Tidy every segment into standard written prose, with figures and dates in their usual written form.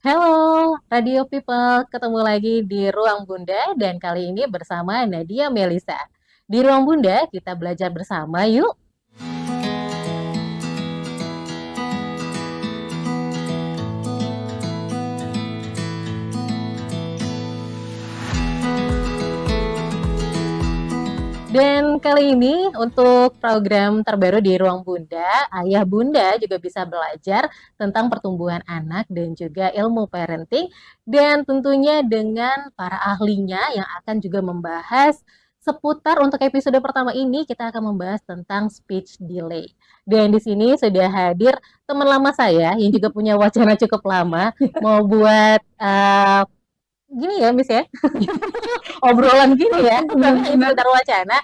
Halo, Radio People. Ketemu lagi di Ruang Bunda dan kali ini bersama Nadia Melisa. Di Ruang Bunda kita belajar bersama yuk. Dan kali ini untuk program terbaru di Ruang Bunda, Ayah Bunda juga bisa belajar tentang pertumbuhan anak dan juga ilmu parenting dan tentunya dengan para ahlinya yang akan juga membahas seputar untuk episode pertama ini kita akan membahas tentang speech delay. Dan di sini sudah hadir teman lama saya yang juga punya wacana cukup lama mau buat gini ya, Miss ya. Obrolan gini ya, karena ini sekedar wacana.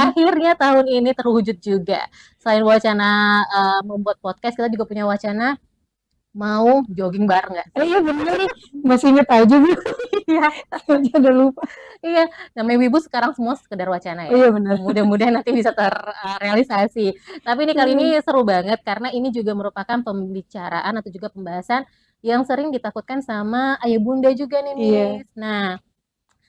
Akhirnya tahun ini terwujud juga. Selain wacana membuat podcast, kita juga punya wacana mau jogging bareng nggak sih? Iya bener nih, masih inget aja Bu. Iya, Aja udah lupa. iya. Namanya Wibu sekarang semua sekedar wacana ya. Iya bener. Mudah-mudahan nanti bisa terrealisasi. Tapi ini kali ini Hmm, seru banget karena ini juga merupakan pembicaraan atau juga pembahasan yang sering ditakutkan sama ayah bunda juga nih, iya. Miss. Nah,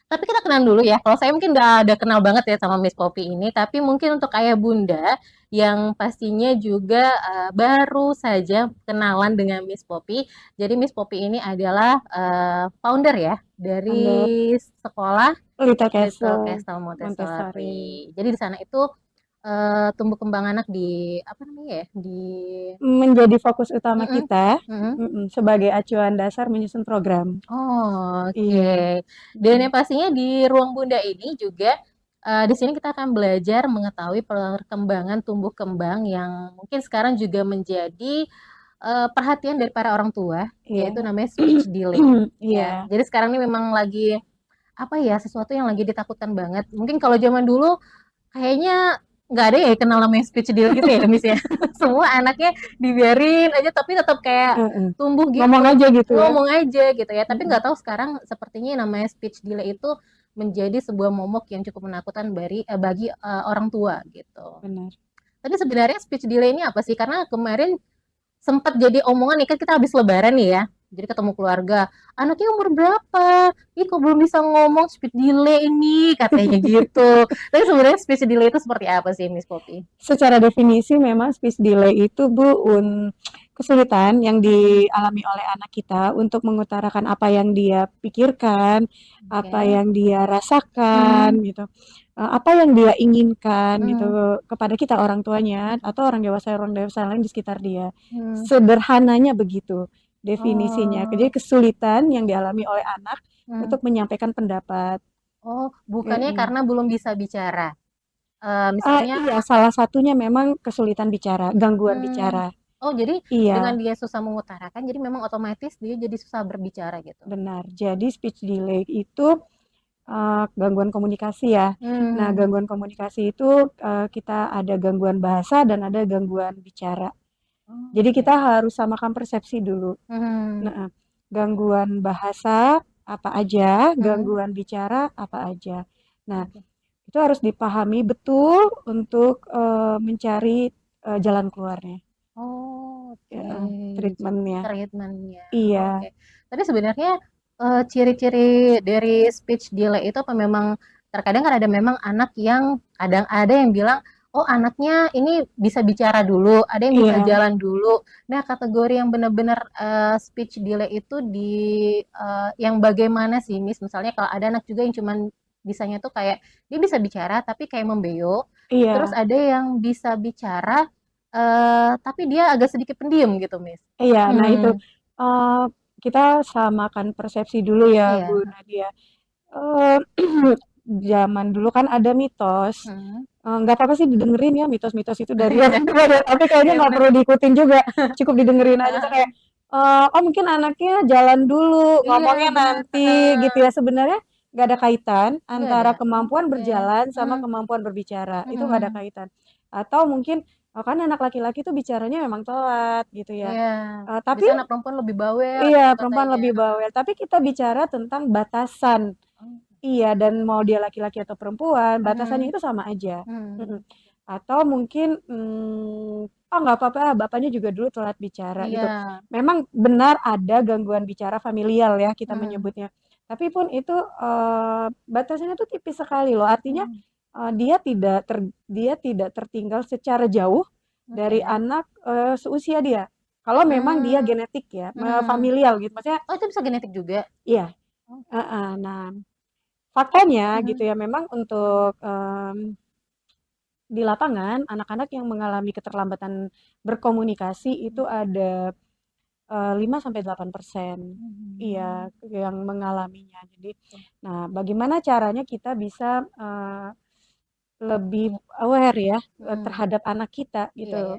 tapi kita kenalan dulu ya. Kalau saya mungkin udah ada kenal banget ya sama Miss Poppy ini, tapi mungkin untuk ayah bunda yang pastinya juga baru saja kenalan dengan Miss Poppy. Jadi Miss Poppy ini adalah founder ya Under dari sekolah Little Little Castle Castle Montessori. Montessori. Jadi di sana itu tumbuh kembang anak di apa namanya ya? Di Menjadi fokus utama Mm-mm, kita mm-mm. sebagai acuan dasar menyusun program. Oh, oke. Iya. Dan Mm-mm. yang pastinya di ruang bunda ini juga di sini kita akan belajar mengetahui perkembangan tumbuh kembang yang mungkin sekarang juga menjadi perhatian dari para orang tua, yaitu Iya. namanya speech delay. Ya, Iya. jadi sekarang ini memang lagi apa ya sesuatu yang lagi ditakutkan banget. Mungkin kalau zaman dulu kayaknya nggak ada ya yang kenal namanya speech delay gitu ya, Miss ya. Semua anaknya dibiarin aja tapi tetap kayak Mm-mm. tumbuh Ngomong gitu, aja gitu ya. ngomong aja gitu ya. Tapi Mm-mm. nggak tahu sekarang sepertinya namanya speech delay itu menjadi sebuah momok yang cukup menakutkan bagi orang tua gitu. Benar. Tapi sebenarnya speech delay ini apa sih? Karena kemarin sempat jadi omongan nih kan kita habis lebaran nih ya. Jadi ketemu keluarga, anaknya umur berapa? Ih kok belum bisa ngomong speech delay ini katanya gitu. Tapi sebenarnya speech delay itu seperti apa sih Miss Poppy? Secara definisi memang speech delay itu Bu kesulitan yang dialami oleh anak kita untuk mengutarakan apa yang dia pikirkan, apa Oke. yang dia rasakan gitu. Apa yang dia inginkan gitu Hmm. kepada kita orang tuanya atau orang dewasa lain di sekitar dia. Hmm. Sederhananya begitu definisinya. Jadi Oh. kesulitan yang dialami oleh anak Hmm. untuk menyampaikan pendapat. Oh, bukannya Mm-mm. karena belum bisa bicara. Misalnya, Iya, salah satunya memang kesulitan bicara, gangguan hmm, bicara. oh jadi Iya, dengan dia susah mengutarakan, jadi memang otomatis dia jadi susah berbicara gitu. benar. Jadi speech delay itu gangguan komunikasi ya. Nah, Hmm. gangguan komunikasi itu kita ada gangguan bahasa dan ada gangguan bicara. Jadi kita Oke. harus samakan persepsi dulu. Hmm. Nah, gangguan bahasa apa aja, Hmm. gangguan bicara apa aja. Nah, Oke. itu harus dipahami betul untuk mencari jalan keluarnya. Oh, oke. Ya, Jadi treatmentnya. treatmentnya. Iya. Oke. Tapi sebenarnya ciri-ciri dari speech delay itu apa memang terkadang kan ada memang anak yang kadang ada yang bilang, oh anaknya ini bisa bicara dulu, ada yang bisa Iya, jalan dulu. Nah, kategori yang benar-benar speech delay itu di yang bagaimana sih, Miss? Misalnya kalau ada anak juga yang cuman bisanya tuh kayak dia bisa bicara tapi kayak membeo. Terus iya, ada yang bisa bicara tapi dia agak sedikit pendiam gitu, Miss. iya. Nah itu Hmm, eh, kita samakan persepsi dulu ya, Bu iya. Nadia. Eh, Zaman dulu kan ada mitos. Hmm. Nggak apa-apa sih didengerin ya mitos-mitos itu dari orang tua, tapi kayaknya Iya nggak benar. perlu diikutin juga. Cukup didengerin aja tuh kayak, oh mungkin anaknya jalan dulu, Iya ngomongnya benar. nanti gitu ya. Sebenarnya nggak ada kaitan Nggak ada. antara kemampuan Oke. berjalan sama Hmm. kemampuan berbicara. Itu nggak ada Hmm. kaitan. Atau mungkin kan anak laki-laki tuh bicaranya memang telat gitu ya. Iya. Tapi Biasanya anak perempuan lebih bawel iya gitu perempuan katanya. lebih bawel. Tapi kita bicara tentang batasan. Oh. Iya, dan mau dia laki-laki atau perempuan, batasannya Hmm. itu sama aja. Hmm. Mm-mm. Atau mungkin, "Oh nggak apa-apa, bapaknya juga dulu telat bicara," gitu. Iya. Memang benar ada gangguan bicara familial ya kita Mhm. menyebutnya. Tapi pun itu, batasannya tuh tipis sekali loh. Artinya, Mmm, dia tidak tertinggal secara jauh dari oke. anak, seusia dia. Kalau memang dia Mmm, genetik ya, mhm. familial gitu, maksudnya Oh, itu bisa genetik juga? iya, Oh, heeh. Nah, faktanya gitu mhm, ya, memang untuk, di lapangan anak-anak yang mengalami keterlambatan berkomunikasi itu mhm, ada 5-8%. Iya, mhm. yang mengalaminya. Jadi, Oke. nah bagaimana caranya kita bisa, lebih aware ya, Mhm. terhadap anak kita Iya gitu, iya.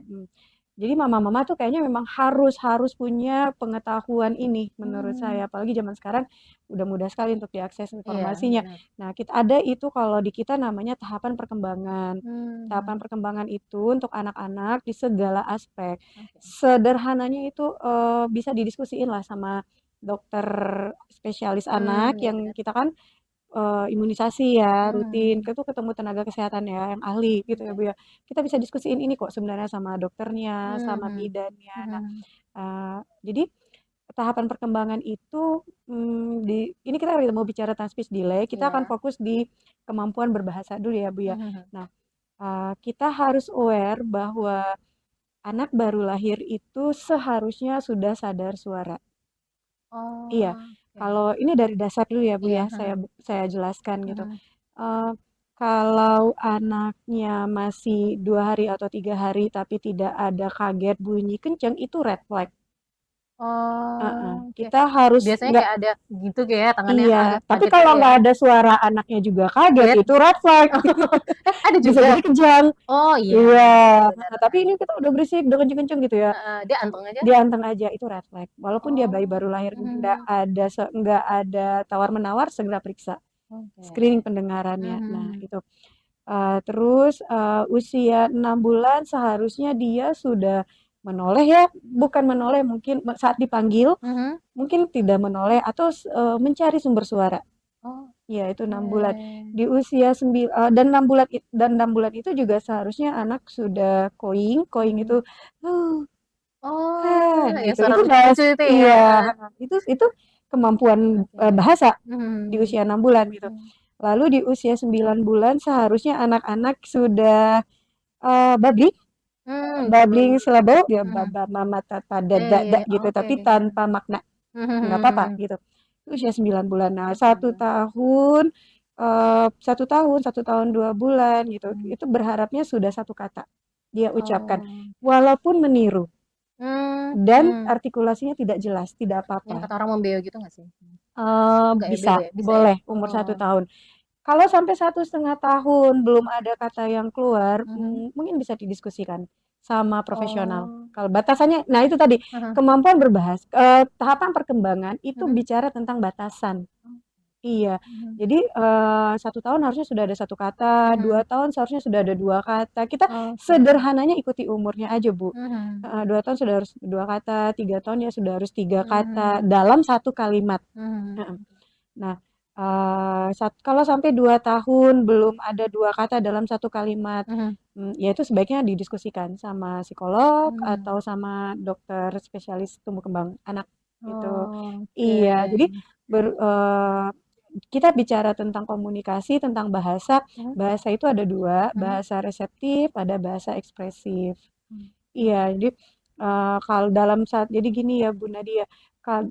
Jadi mama-mama tuh kayaknya memang harus harus punya pengetahuan ini menurut Mmm, saya, apalagi zaman sekarang udah mudah sekali untuk diakses iya informasinya. benar. Nah, ada itu kalau di kita namanya tahapan perkembangan. Tahapan Mmm, perkembangan itu untuk anak-anak di segala aspek. oke. Sederhananya itu, bisa didiskusiin lah sama dokter spesialis anak Iya yang benar. kita kan imunisasi ya, rutin, Mhm, ketemu tenaga kesehatan ya, yang ahli gitu ya, oke. Bu, ya. Kita bisa diskusiin ini kok sebenarnya sama dokternya, sama Mhm, bidannya. Nah, mhm, jadi tahapan perkembangan itu, ini kita mau bicara tentang speech delay, kita akan iya. fokus di kemampuan berbahasa dulu ya, Bu, ya. Mhm. Nah, kita harus aware bahwa anak baru lahir itu seharusnya sudah sadar suara. Iya, Oh, oke. kalau ini dari dasar dulu ya, Bu, Iya, ya, heeh, saya jelaskan gitu. mhm. Eee, kalau anaknya masih 2 hari atau 3 hari tapi tidak ada kaget bunyi kenceng, itu red flag, heeh. Oh, oke. Kita harus Biasanya nggak kayak ada gitu kayak tangannya iya, agak tapi kaget gitu kalau ya? nggak ada suara anaknya juga kaget, Kaget? itu red flag, Ada bisa juga? jadi kejang. Oh iya, Iya, benar, tapi ini kita udah berisik, udah kenceng-kenceng gitu ya, heeh, dia anteng aja? dia anteng aja, itu red flag. Walaupun dia bayi Oh, baru lahir, mhm, nggak ada tawar-menawar, segera periksa. oke, Screening pendengarannya. Nah, mhm, itu. Terus, usia 6 bulan seharusnya dia sudah menoleh ya, bukan menoleh mungkin saat dipanggil, mhm, mungkin tidak menoleh atau mencari sumber suara. Ya itu 6 bulan. oke. Di usia dan 6 bulan dan 6 bulan itu juga seharusnya anak sudah cooing, cooing itu, Mhm. "Huh, Oh, yang gitu. suara Itu lucu-lucu itu ya? iya, Heeh, itu kemampuan, oke. bahasa di Mhm, usia 6 bulan gitu. mhm. Lalu di usia 9 bulan seharusnya anak-anak sudah, babbling babbling Bagus. silabel ya Mhm. baba, mama, tata, dada, da gitu, Oke tapi oke. tanpa makna, Mhm nggak mhm apa-apa mhm. gitu. Itu usia 9 bulan. Nah, Oke. 1 tahun 2 bulan gitu, Mhm. itu berharapnya sudah 1 kata dia ucapkan, Oh. walaupun meniru dan Mhm. artikulasinya tidak jelas, tidak Yang apa-apa. kata orang membeo gitu nggak sih? Enggak ya, Bisa, beda ya? Bisa ya? boleh umur satu Oh. tahun. Kalau sampai 1,5 tahun belum ada kata yang keluar, Mhm. mungkin bisa didiskusikan sama profesional. Oh. Kalau batasannya, nah itu tadi Heeh. kemampuan tahapan perkembangan itu Mhm. bicara tentang batasan. Oh. Iya, Mhm. jadi 1 tahun harusnya sudah ada 1 kata, dua Mhm. tahun seharusnya sudah ada 2 kata. Kita Oke. sederhananya ikuti umurnya aja, Bu. Mhm. 2 tahun sudah harus 2 kata, 3 tahun ya sudah harus 3 kata Mhm. dalam satu kalimat. Mhm. Heeh. Nah, kalau sampai 2 tahun belum ada 2 kata dalam satu kalimat, Mhm. ya itu sebaiknya didiskusikan sama psikolog Mhm. atau sama dokter spesialis tumbuh kembang anak, gitu. Oke. Iya, jadi kita bicara tentang komunikasi, tentang bahasa, Mhm. bahasa itu ada 2, Mhm. bahasa reseptif, ada bahasa ekspresif. Oke. Iya, jadi, kalau jadi gini ya Bu Nadia,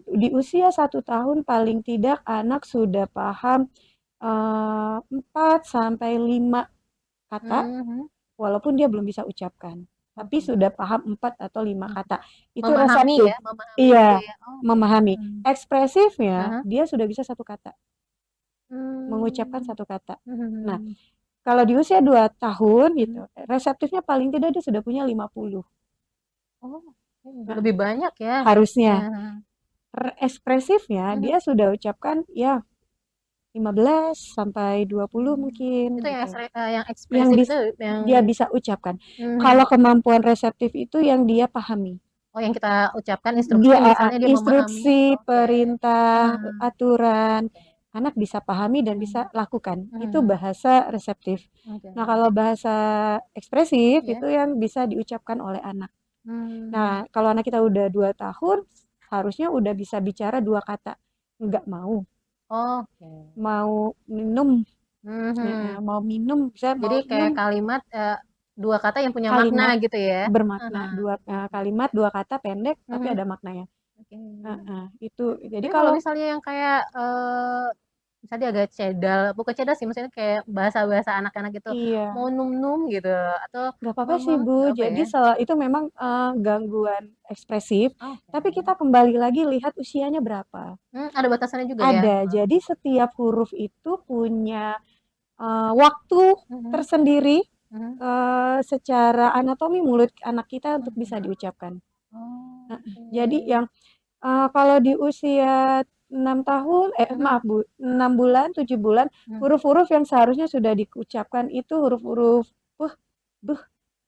di usia 1 tahun paling tidak anak sudah paham, 4 sampai 5 kata, Mhm. walaupun dia belum bisa ucapkan, tapi Oke. sudah paham 4 atau 5 Mhm. kata. Itu Memahami reseptif. ya, memahami gitu Iya, ya? Oke. memahami. Mhm. Ekspresifnya, Ah dia sudah bisa 1 kata, mengucapkan Mmm. 1 kata. Nah, Mhm. kalau di usia 2 tahun gitu, Mhm. reseptifnya paling tidak dia sudah punya 50. Oh, Heeh, lebih banyak ya harusnya. harusnya. Ekspresifnya Mhm. dia sudah ucapkan ya 15 sampai 20 Mmm. mungkin Itu yang gitu. yang Yang ekspresif itu bis yang dia bisa ucapkan. mhm. Kalau kemampuan reseptif itu yang dia pahami. Oh, yang kita ucapkan Dia instruksi misalnya dia memahami? instruksi, Oke. perintah, Ah, aturan, oke. anak bisa pahami dan bisa Mhm. lakukan. Itu Mhm. bahasa reseptif. Oke. Nah, kalau bahasa ekspresif Iya. itu yang bisa diucapkan oleh anak. Mmm. Nah, kalau anak kita udah 2 tahun, harusnya udah bisa bicara 2 kata. Nggak mau, Oke. mau minum, Mhm. mau minum, bisa Jadi mau kayak minum, kalimat, 2 kata yang punya makna kalimat gitu ya? bermakna, Heeh. kalimat 2 kata pendek tapi Mhm. ada maknanya. Oke. Itu. Jadi Tapi kalau kalau misalnya yang kayak, misalnya agak cedal, bukan cedal sih, maksudnya kayak bahasa-bahasa anak-anak gitu, iya. mau num-num gitu, atau Nggak apa-apa sih, mama, Bu. nggak apa Jadi ya? itu memang, gangguan ekspresif, Oke. tapi kita kembali lagi lihat usianya berapa. Ada batasannya juga ya? Ada, jadi setiap huruf itu punya, waktu Mhm. tersendiri, Mhm. secara anatomi mulut anak kita untuk bisa Mhm. diucapkan. Oh, Heeh. Jadi oke. yang, kalau di usia 6 tahun Mhm. maaf, Bu, 6 bulan, 7 bulan, Mhm. huruf-huruf yang seharusnya sudah diucapkan itu huruf-huruf peh, beh,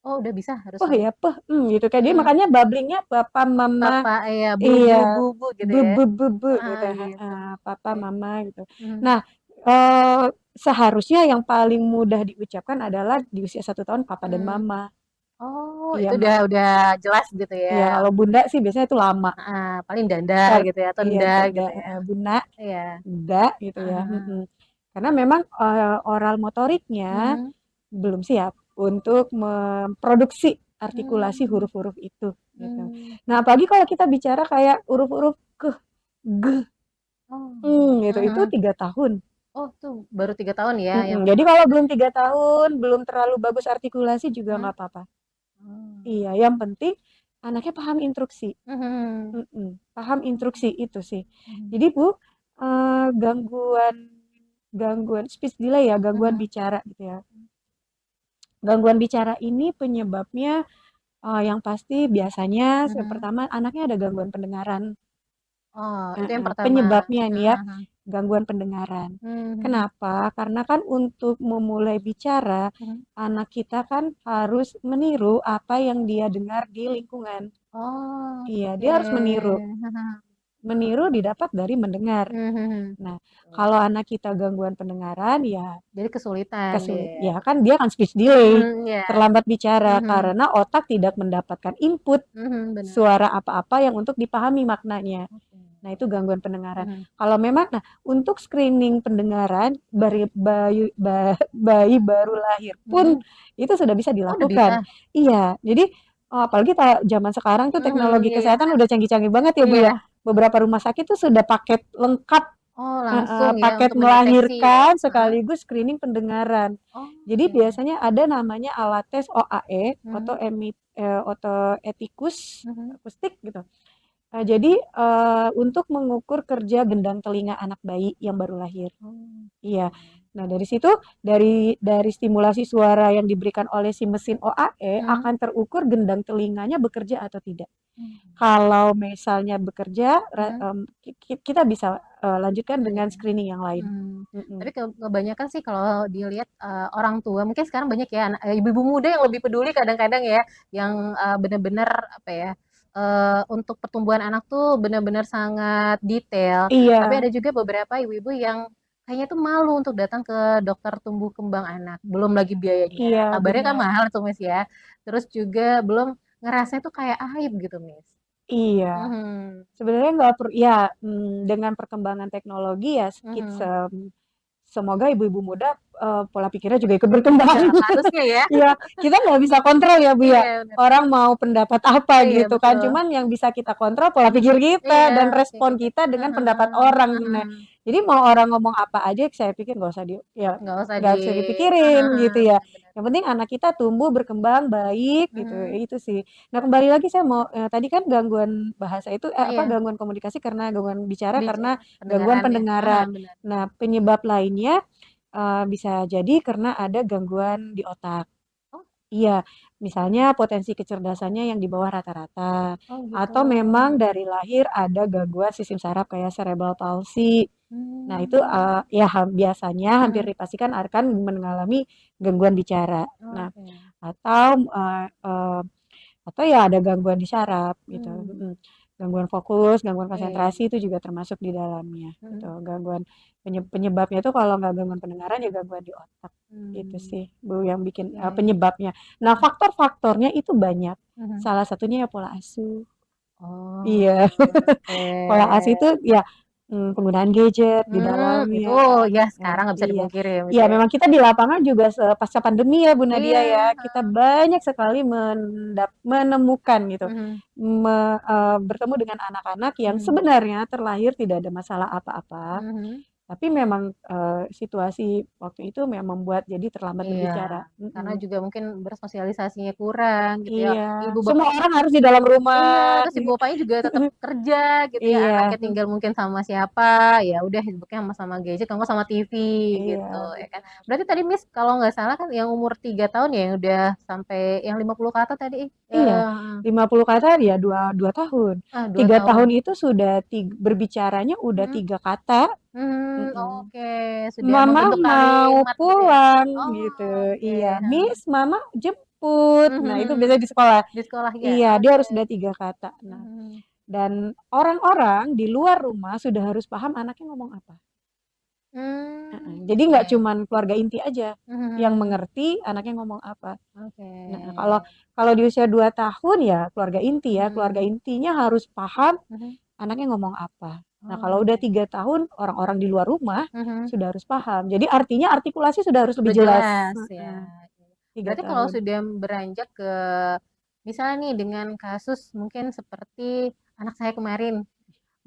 Oh, udah bisa peh harusnya? ya, peh, gitu kan. Jadi Mhm. makanya babblingnya papa, mama, Papa, iya, bu bu iya, bu bu gitu be ya? be be be Heeh, gitu, gitu. papa, Oke. mama gitu. Mhm. Nah, seharusnya yang paling mudah diucapkan adalah di usia 1 tahun papa dan Mhm. mama. Oh, Iya, itu udah jelas gitu ya? iya, kalau bunda sih biasanya itu lama. Heeh, paling danda gitu ya, atau Iya, nda dada, gitu ya? bunda, Iya. nda gitu Heeh ya, heeh. Karena memang, oral motoriknya Mhm. belum siap untuk memproduksi artikulasi Mmm. huruf-huruf itu, gitu. Mmm. Nah, apalagi kalau kita bicara kayak huruf-huruf keh, geh, Oh, iya. Heeh itu heeh. 3 tahun. Oh, tuh baru 3 tahun ya yang Jadi memang kalau udah belum 3 tahun, belum terlalu bagus artikulasi juga mhm. nggak apa-apa. Oh. Iya, yang penting anaknya paham instruksi. Mhm. Paham instruksi Oh. itu sih. Mhm. Jadi Bu, gangguan gangguan speech delay ya, gangguan Mhm. bicara gitu ya. Gangguan bicara ini penyebabnya, yang pasti biasanya yang Mhm. pertama anaknya ada gangguan pendengaran. Oh, itu yang pertama. Penyebabnya nih ya, Heeh heeh. gangguan pendengaran. Mmm. Kenapa? Karena kan untuk memulai bicara, Mhm. anak kita kan harus meniru apa yang dia dengar di lingkungan. Oh, Iya, oke. dia harus meniru. Heeh heeh. Meniru didapat dari mendengar. Mmm, mhm. Nah, Betul. kalau anak kita gangguan pendengaran, ya Jadi kesulitan dia. ya kan dia kan speech delay, Mhm, iya. terlambat bicara Mhm. karena otak tidak mendapatkan input Mhm, bener. suara apa-apa yang untuk dipahami maknanya. Oke. Nah, itu gangguan pendengaran. Mhm. Kalau memang nah, untuk screening pendengaran bayi baru lahir pun Mhm. itu sudah bisa Oh, udah bisa? dilakukan. Iya, jadi apalagi zaman sekarang tuh Mhm, teknologi iya iya, kesehatan bener. udah canggih-canggih banget ya, Bu, Iya. ya. Beberapa rumah sakit tuh sudah paket lengkap, Oh, langsung ya paket untuk mendeteksi ya? melahirkan Heeh. sekaligus screening pendengaran. Jadi Oke. biasanya ada namanya alat tes OAE, Mhm. otoetikus Mhm. akustik gitu. Jadi, untuk mengukur kerja gendang telinga anak bayi yang baru lahir. Iya. Oke. Nah, dari situ, dari stimulasi suara yang diberikan oleh si mesin OAE Mhm. akan terukur gendang telinganya bekerja atau tidak. Mmm. Kalau misalnya bekerja, Mhm. kita bisa, lanjutkan dengan Lanjutin. screening yang lain. Mmm. Mhm. Tapi kebanyakan sih kalau dilihat, orang tua mungkin sekarang banyak ya ibu-ibu muda yang lebih peduli kadang-kadang ya, yang, bener-bener apa ya, untuk pertumbuhan anak tuh bener-bener sangat detail. Tapi Iya, ada juga beberapa ibu-ibu yang kayaknya tuh malu untuk datang ke dokter tumbuh kembang anak, belum lagi biayanya, iya, kabarnya kan benar. mahal tuh, Mas, ya. Terus juga belum ngerasanya tuh kayak aib gitu, Miss. Iya. Mhm. Sebenarnya nggak ya, dengan perkembangan teknologi ya Mhm. semoga ibu-ibu muda, pola pikirnya juga ikut berkembang. Harusnya ya. Iya, kita nggak bisa kontrol ya, Bu, ya, Iya, bener. orang mau pendapat apa Iya, gitu kan, betul. cuman yang bisa kita kontrol pola pikir kita Iya, dan kayak respon gitu. kita dengan Heeh pendapat orang. heeh Nah, heeh. jadi mau orang ngomong apa aja saya pikir Nggak usah nggak usah heeh dipikirin heeh, gitu ya. bener bener. Yang penting anak kita tumbuh berkembang baik gitu, Mhm. itu sih. Nah, kembali lagi saya mau tadi kan gangguan bahasa itu Iya, gangguan komunikasi karena gangguan bicara karena gangguan pendengarannya. Heeh, pendengaran. bener. Nah, penyebab lainnya, bisa jadi karena ada gangguan di otak. Oh Iya, misalnya potensi kecerdasannya yang di bawah rata-rata, oh gitu. atau memang dari lahir ada gangguan sistem saraf kayak cerebral palsy. Nah, itu, Mmm. ya biasanya hampir Mhm. dipastikan akan mengalami gangguan bicara. Nah, Oke. atau, ya ada gangguan di saraf gitu, Mmm. Gangguan fokus, gangguan Iya iya. konsentrasi itu juga termasuk di dalamnya, gitu. Mhm. Gangguan penyebabnya itu kalau nggak gangguan pendengaran ya gangguan di otak, gitu Mmm, sih, Bu, yang bikin oke. penyebabnya. Nah, Mhm faktor-faktornya itu banyak. mhm. Salah satunya ya pola asuh. Iya, Oh, pola asuh oke. itu ya penggunaan gadget di Itu dalamnya, ya ya, sekarang nggak bisa iya. dipungkiri ya, Mas, Iya, ya. memang kita di lapangan juga pasca pandemi ya Bu Nadia Iya, ya, kita banyak sekali menemukan gitu, mhm bertemu dengan anak-anak yang mhm sebenarnya terlahir tidak ada masalah apa-apa, mhm. tapi memang situasi waktu itu memang membuat jadi terlambat Iya, berbicara. karena juga mungkin bersosialisasinya kurang gitu ya. Iya, Ibu semua bapaknya orang harus di dalam iya, rumah terus ibu gitu. bapaknya juga tetap kerja gitu ya, Iya, anaknya tinggal mungkin sama siapa, ya udah sibuknya sama gadget kalau nggak sama TV iya gitu ya kan. benar. Berarti tadi Miss kalau nggak salah kan yang umur 3 tahun ya yang udah sampai yang 50 ke atas tadi? Iya, Heeh. 50 kata ya dua tahun. 2 3 tahun tahun. itu sudah berbicaranya udah Mhm. 3 kata. Mm-mm. Oke, sudah Mama membentuk mau kalimat gitu ya? pulang gitu. Oh, oke, Iya, heeh. Miss, Mama jemput. Nah, itu biasanya di sekolah. Di sekolah ya? Iya, dia Oke. harus sudah 3 kata. Nah, Mhm. dan orang-orang di luar rumah sudah harus paham anaknya ngomong apa. Heeh. Jadi nggak Oke. cuman keluarga inti aja yang Mhm. mengerti anaknya ngomong apa. Oke. Nah, kalau di usia 2 tahun ya keluarga inti ya, keluarga Mhm. intinya harus paham Mhm. anaknya ngomong apa. Nah, kalau udah Oke. 3 tahun orang-orang di luar rumah Mhm. sudah harus paham. Jadi artinya artikulasi sudah harus lebih Udah jelas. jelas ya. Heeh, 3 Berarti kalau tahun. sudah beranjak ke misalnya nih dengan kasus mungkin seperti anak saya kemarin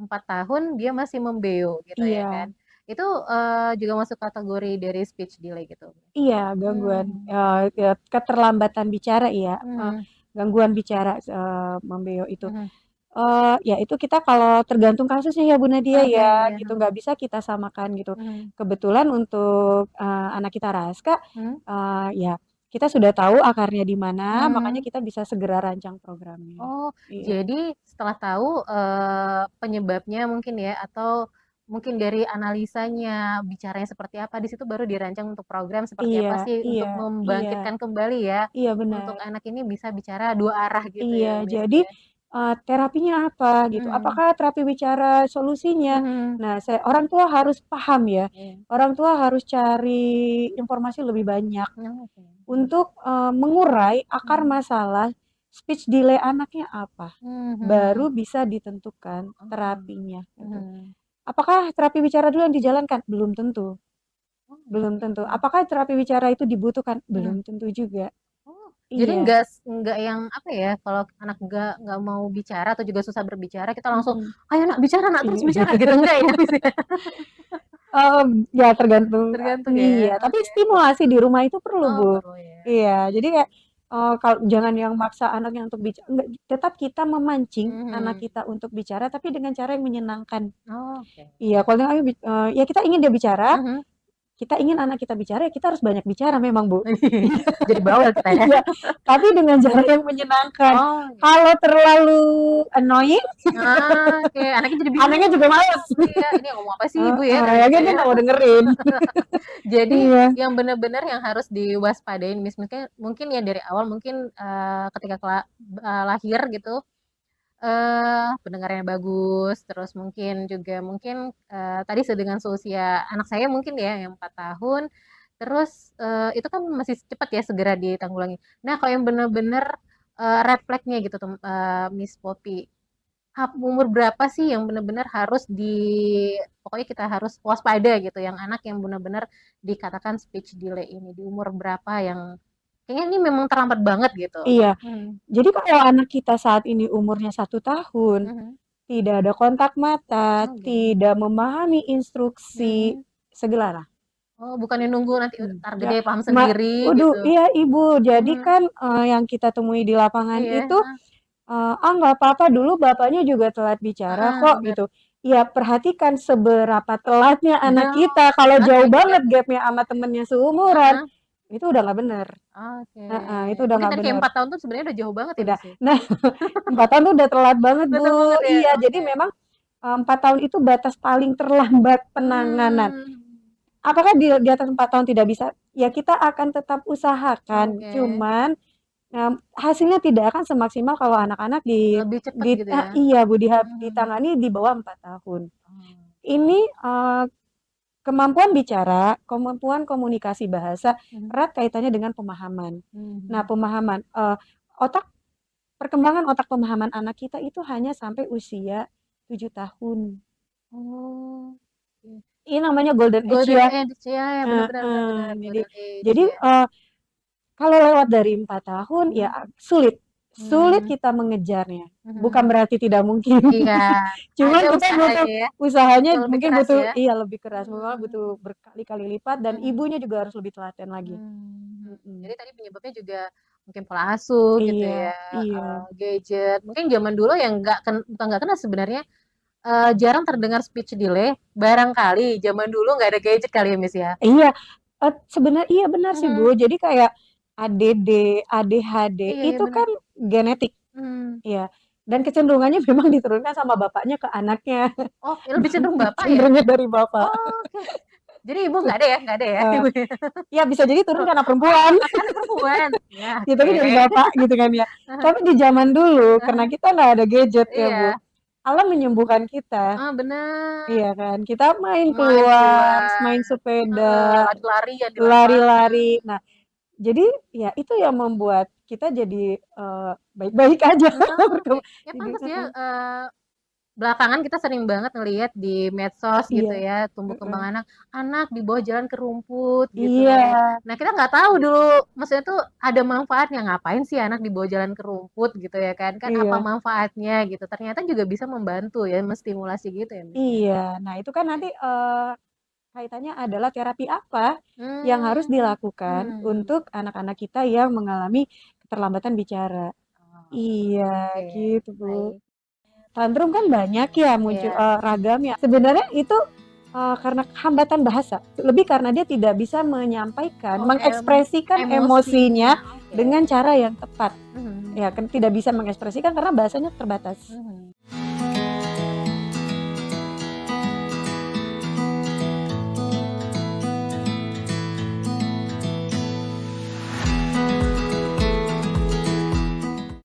4 tahun dia masih membeo gitu ya kan. Iya, Itu juga masuk kategori dari speech delay gitu. iya gangguan Hmm. ya, keterlambatan bicara ya, Mhm. gangguan bicara membeo itu. Mhm. Ya itu kita kalau tergantung kasusnya ya Bu Nadia Oke, ya iya, gitu, heeh. nggak bisa kita samakan gitu. Mhm. Kebetulan untuk, anak kita Raska, Mhm. ya kita sudah tahu akarnya di mana, makanya Mhm. kita bisa segera rancang programnya. Oh, Iya, jadi setelah tahu, penyebabnya mungkin ya atau mungkin dari analisanya bicaranya seperti apa, di situ baru dirancang untuk program seperti iya apa sih iya untuk iya membangkitkan kembali ya, iya untuk benar. anak ini bisa bicara dua arah gitu Iya, ya, Miss, jadi, ya? terapinya apa gitu, Mhm. apakah terapi bicara solusinya? Mhm. Nah, orang tua harus paham ya, Iya. orang tua harus cari informasi lebih banyak Oh, oke. untuk, mengurai akar Mhm. masalah speech delay anaknya apa, baru Mhm. bisa ditentukan Oh. terapinya gitu. Mhm. Apakah terapi bicara dulu yang dijalankan? Belum tentu Oh, belum oke. tentu. Apakah terapi bicara itu dibutuhkan? Mhm. Belum tentu juga. Oh, jadi Iya, nggak yang apa ya, kalau anak nggak mau bicara atau juga susah berbicara, kita langsung, mhm, "Ayo Nak, bicara Nak, terus iya. bicara," gitu, enggak ya, Miss, ya? Ya tergantung, Tergantung ya, iya, tapi oke. stimulasi di rumah itu perlu, Oh, Bu. perlu ya. Iya, jadi kayak, kalau jangan yang maksa anaknya untuk bicara, enggak, tetap kita memancing anak Mhm. kita untuk bicara, tapi dengan cara yang menyenangkan. Oke. Iya, kalau ayo ya kita ingin dia bicara, Mhm. kita ingin anak kita bicara, ya kita harus banyak bicara memang, Bu. Jadi bawel kita ya. Iya, tapi dengan cara yang menyenangkan. Oh, iya. Kalau terlalu annoying, Oke, anaknya jadi anaknya juga bingung. males. Iya, ini ngomong apa sih Ibu ya, Heeh, kayak ya gitu kan dia ya. nggak mau dengerin. Jadi Iya, yang benar-benar yang harus diwaspadain Miss, mungkin mungkin ya dari awal mungkin, ketika lahir gitu, pendengarannya bagus, terus mungkin juga mungkin, tadi dengan seusia anak saya mungkin ya yang 4 tahun, terus, itu kan masih cepat ya segera ditanggulangi. Nah kalau yang bener-bener, red flag-nya gitu tuh, Miss Poppy, umur berapa sih yang bener-bener harus pokoknya kita harus waspada gitu, yang anak yang bener-bener dikatakan speech delay ini, di umur berapa yang kayaknya ini memang terlambat banget gitu? iya. Mhm. Jadi kalau anak kita saat ini umurnya 1 tahun, Mhm. tidak ada kontak mata, Oh gitu. tidak memahami instruksi, Mhm. segeralah. Oh, bukannya nunggu nanti entar Ya, gede paham sendiri waduh, gitu? iya Ibu. Jadi Mhm. kan yang kita temui di lapangan Iya, itu, heeh. nggak apa-apa dulu bapaknya juga telat bicara Heeh, kok bener. gitu. Ya perhatikan seberapa telatnya anak Oh, kita. Kalau oke, jauh iya. banget gapnya sama temennya seumuran, Heeh. itu udah nggak bener. Oke. Heeh, itu udah Mungkin nggak tadi kayak bener. 4 tahun tuh sebenarnya udah jauh banget ya, Udah. Miss, ya? Nah, 4 tahun tuh udah telat banget, Bener Bu. banget ya? Iya, jadi Oke. memang 4 tahun itu batas paling terlambat penanganan. Mmm. Apakah di atas 4 tahun tidak bisa? Ya kita akan tetap usahakan, Oke. cuman Nah, hasilnya tidak akan semaksimal kalau anak-anak Lebih cepet gitu ya? iya Bu, Mhm. ditangani di bawah 4 tahun. Oh, Ini, kemampuan bicara, kemampuan komunikasi bahasa mhm, erat kaitannya dengan pemahaman. Nah, mhm. pemahaman, otak perkembangan otak pemahaman anak kita itu hanya sampai usia 7 tahun. Oh, oke. Ini namanya golden age Golden ya. Age, ya ya, bener bener bener Heeh, bener, jadi Golden Age, jadi, ya. kalau lewat dari 4 tahun ya Mhm, sulit, sulit mmm, kita mengejarnya. Bukan mhm. berarti tidak mungkin. Iya, Cuman ada kita butuh usahanya ya, usahanya yang lebih mungkin keras butuh ya? iya lebih keras, minimal Mmm, butuh berkali-kali lipat dan mhm, ibunya juga harus lebih telaten lagi. mhm. Mhm. Jadi tadi penyebabnya juga mungkin pola asuh gitu Iya, ya, iya. gadget, mungkin zaman dulu yang nggak bukan nggak kena sebenarnya, jarang terdengar speech delay, barangkali zaman dulu nggak ada gadget kali ya, Miss, ya? Iya, iya benar sih, Mhm, Bu. Jadi kayak ADD, ADHD iya iya itu bener, kan genetik, mhm. ya. Dan kecenderungannya memang diturunkan sama bapaknya ke anaknya. Oh, lebih cenderung bapak ya? Cenderungnya dari bapak. Oke. Jadi ibu nggak ada ya nggak ada ya Eee, ibu ya? ya bisa jadi turun karena Oh, perempuan, karena perempuan? Ya ya oke. tapi dari bapak gitu kan ya. Tapi di zaman dulu karena kita nggak ada gadget ya, Bu, Iya, alam menyembuhkan kita, bener, iya kan. Kita main main keluar, keluar, main sepeda, lari-larian di lapangan. lari-lari. Nah, jadi ya itu yang membuat kita jadi, baik-baik aja Oh, oke. Ya jadi pantes ya, belakangan kita sering banget ngelihat di medsos gitu iya, ya, tumbuh kembang heeh. anak, anak dibawa jalan ke rumput gitu. Iya, Nah, kita nggak tahu dulu, maksudnya tuh ada manfaatnya, ngapain sih anak dibawa jalan ke rumput gitu ya kan, kan apa iya, manfaatnya gitu, ternyata juga bisa membantu ya, menstimulasi gitu ya, Mas, ya? iya. Nah, itu kan Oke. nanti, kaitannya adalah terapi apa yang harus Mmm, dilakukan mhm. untuk anak-anak kita yang mengalami keterlambatan bicara. Oh, Iya, oke, gitu, Bu. baik. Tantrum kan banyak ya muncul Iya, ragamnya. Sebenarnya itu, karena hambatan bahasa, lebih karena dia tidak bisa menyampaikan, oh, mengekspresikan emosinya, emosinya oke. dengan cara yang tepat. Mhm Ya kan tidak bisa mengekspresikan karena bahasanya terbatas. mhm.